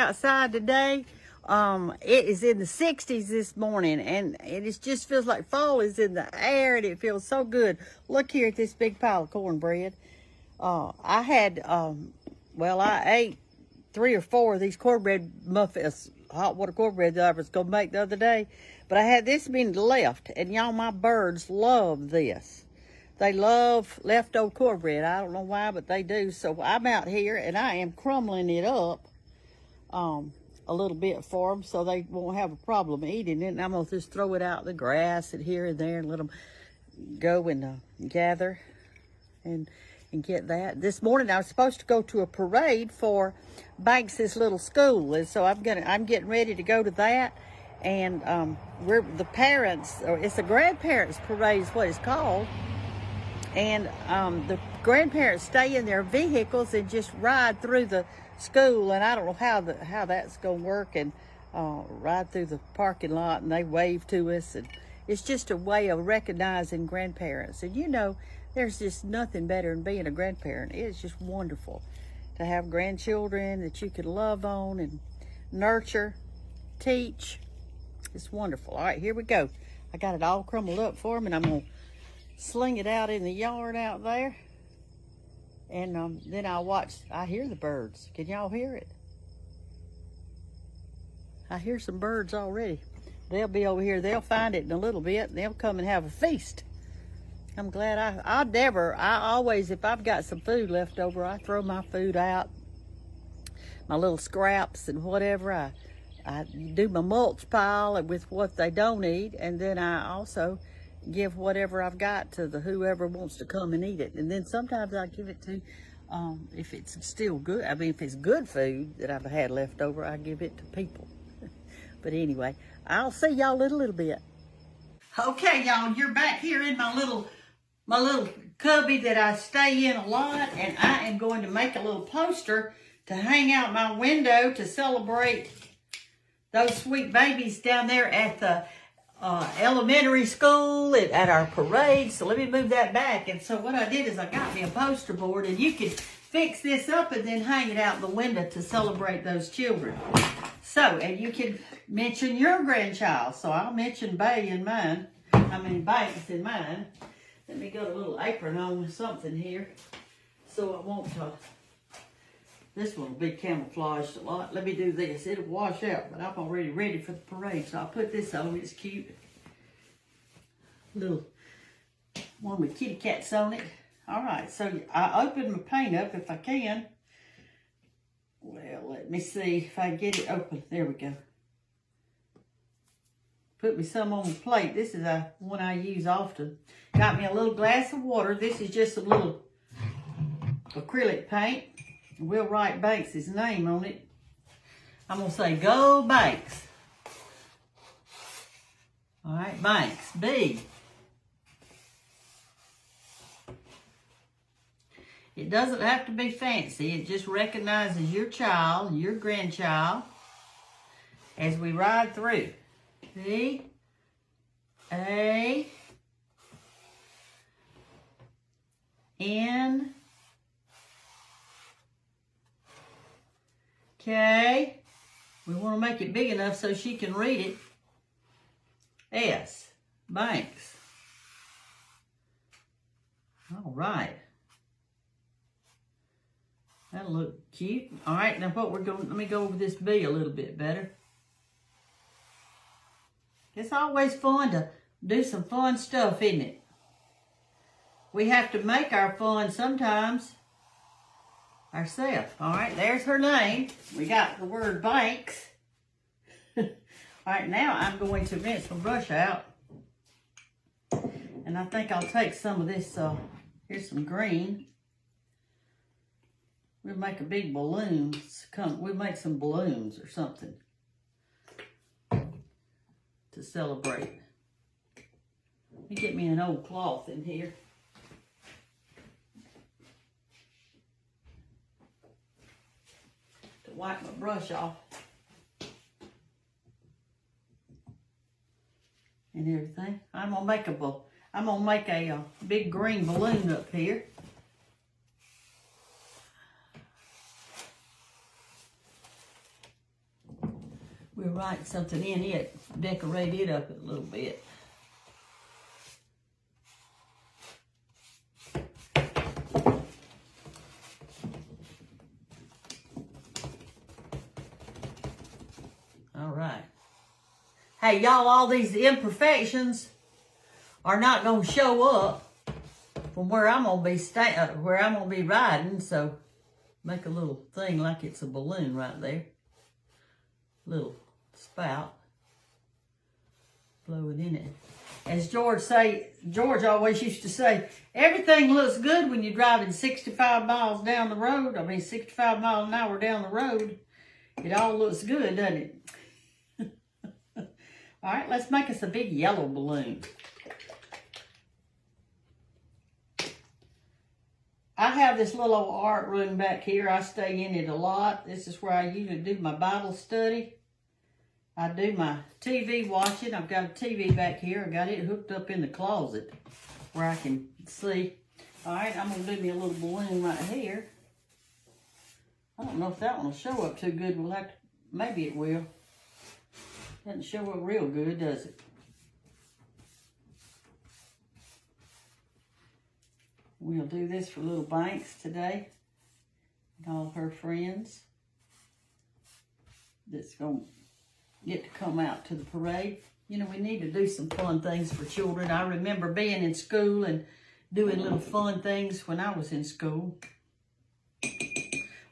outside today. It is in the 60s this morning, and it just feels like fall is in the air, and it feels so good. Look here at this big pile of cornbread. I had, I ate 3 or 4 of these cornbread muffins, hot water cornbread that I was going to make the other day. But I had this many left, and y'all, my birds love this. They love leftover cornbread. I don't know why, but they do. So I'm out here, and I am crumbling it up a little bit for them so they won't have a problem eating it. And I'm going to just throw it out in the grass and here and there and let them go and gather and get that. This morning I was supposed to go to a parade for Banks's little school, and so I'm getting ready to go to that. And we're the parents, or it's a grandparents parade is what it's called. And the grandparents stay in their vehicles and just ride through the school, and I don't know how that's gonna work, and ride through the parking lot, and they wave to us, and it's just a way of recognizing grandparents. And you know, there's just nothing better than being a grandparent. It's just wonderful to have grandchildren that you can love on and nurture, teach. It's wonderful. All right, here we go. I got it all crumbled up for them, and I'm gonna sling it out in the yard out there. And then I hear the birds. Can y'all hear it? I hear some birds already. They'll be over here. They'll find it in a little bit, and they'll come and have a feast. I'm glad I always, if I've got some food left over, I throw my food out, my little scraps and whatever. I do my mulch pile with what they don't eat, and then I also give whatever I've got to whoever wants to come and eat it. And then sometimes I give it to, if it's still good, if it's good food that I've had left over, I give it to people. But anyway, I'll see y'all in a little bit. Okay, y'all, you're back here in my little cubby that I stay in a lot, and I am going to make a little poster to hang out my window to celebrate those sweet babies down there at the elementary school at our parade. So let me move that back. And so what I did is I got me a poster board, and you can fix this up and then hang it out the window to celebrate those children. So, and you can mention your grandchild. So I'll mention Banks in mine. Let me get a little apron on something here so I won't, this one will be camouflaged a lot. Let me do this. It'll wash out, but I'm already ready for the parade. So I'll put this on. It's cute. Little one with kitty cats on it. All right, so I open my paint up if I can. Well, let me see if I can get it open. There we go. Put me some on the plate. This is one I use often. Got me a little glass of water. This is just a little acrylic paint. We'll write Banks' name on it. I'm going to say, go Banks. All right, Banks, B. It doesn't have to be fancy. It just recognizes your child, your grandchild, as we ride through. B, A, N, K. We want to make it big enough so she can read it. S, Banks. All right. That'll look cute. All right, now let me go over this B a little bit better. It's always fun to do some fun stuff, isn't it? We have to make our fun sometimes ourselves. All right, there's her name. We got the word Banks. All right, now I'm going to rinse my brush out. And I think I'll take some of this, here's some green. We'll make a big balloon. We'll make some balloons or something to celebrate. Let me get me an old cloth in here. To wipe my brush off. And everything. I'm gonna make a big green balloon up here. we'll write something in it, decorate it up a little bit. All right. Hey, y'all, all these imperfections are not going to show up from where I'm going to be riding, so make a little thing like it's a balloon right there. Little spout blowing in it. As George always used to say, everything looks good when you're driving 65 miles down the road. 65 miles an hour down the road. It all looks good, doesn't it? All right, let's make us a big yellow balloon. I have this little old art room back here. I stay in it a lot. This is where I usually do my Bible study. I do my TV watching. I've got a TV back here. I got it hooked up in the closet where I can see. All right, I'm going to do me a little balloon right here. I don't know if that one will show up too good. We'll have to, maybe it will. Doesn't show up real good, does it? We'll do this for little Banks today and all her friends that's going to get to come out to the parade. You know, we need to do some fun things for children. I remember being in school and doing little fun things when I was in school.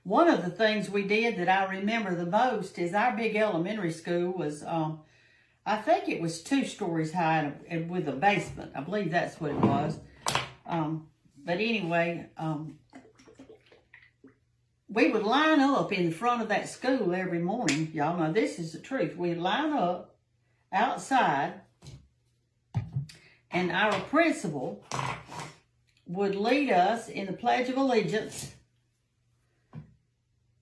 One of the things we did that I remember the most is our big elementary school was, I think it was 2 stories high and with a basement. I believe that's what it was. But anyway, we would line up in front of that school every morning. Y'all know this is the truth. We'd line up outside, and our principal would lead us in the Pledge of Allegiance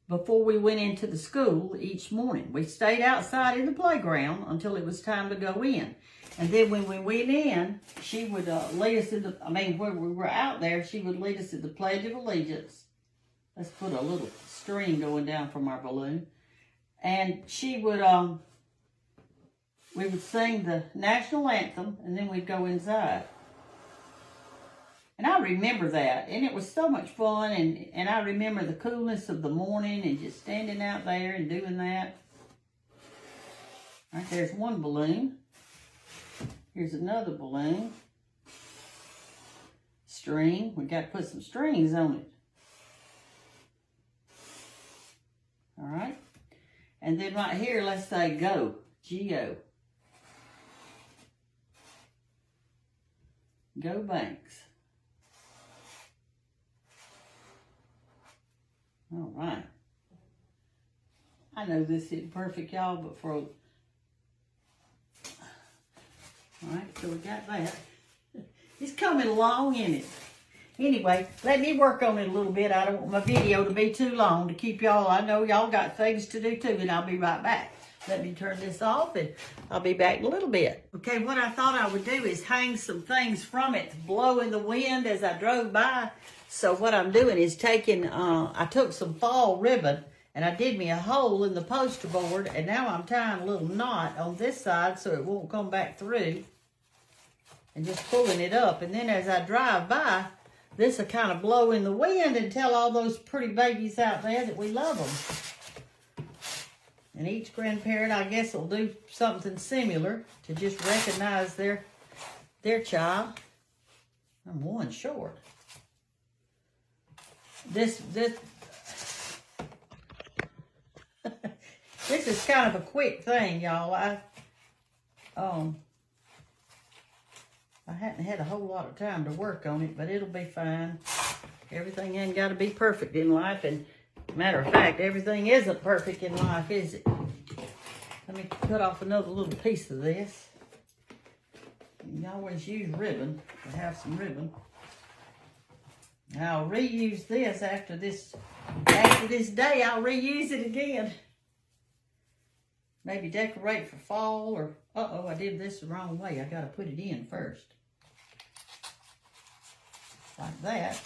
before we went into the school each morning. We stayed outside in the playground until it was time to go in. And then when we went in, she would lead us in the, when we were out there, she would lead us in the Pledge of Allegiance. Let's put a little string going down from our balloon. And she would, we would sing the national anthem, and then we'd go inside. And I remember that, and it was so much fun, and I remember the coolness of the morning and just standing out there and doing that. All right, there's one balloon. Here's another balloon. String. We got to put some strings on it. All right. And then right here, let's say go. G-O. Go Banks. All right. I know this isn't perfect, y'all, but for... All right, so we got that. It's coming along, isn't it? Anyway, let me work on it a little bit. I don't want my video to be too long to keep y'all. I know y'all got things to do too, and I'll be right back. Let me turn this off, and I'll be back in a little bit. Okay, what I thought I would do is hang some things from it to blow in the wind as I drove by. So what I'm doing is taking, I took some fall ribbon, and I did me a hole in the poster board, and now I'm tying a little knot on this side so it won't come back through. And just pulling it up. And then as I drive by, this will kind of blow in the wind and tell all those pretty babies out there that we love them. And each grandparent, I guess, will do something similar to just recognize their child. I'm one short. This is kind of a quick thing, y'all. I hadn't had a whole lot of time to work on it, but it'll be fine. Everything ain't got to be perfect in life, and matter of fact, everything isn't perfect in life, is it? Let me cut off another little piece of this. You always use ribbon to have some ribbon. I'll reuse this after this day. I'll reuse it again. Maybe decorate for fall, or I did this the wrong way. I got to put it in first. Like that.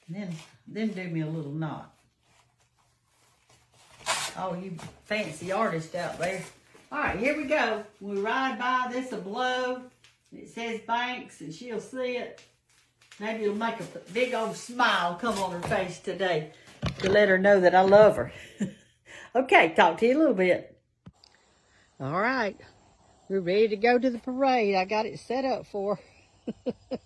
And then do me a little knot. Oh, you fancy artist out there. All right, here we go. We ride by this a blow. It says Banks, and she'll see it. Maybe it'll make a big old smile come on her face today to let her know that I love her. Okay, talk to you a little bit. All right, we're ready to go to the parade. I got it set up for her.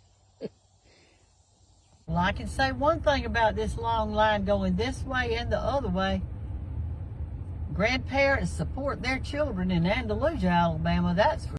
Well, I can say one thing about this long line going this way and the other way. Grandparents support their children in Andalusia, Alabama, that's for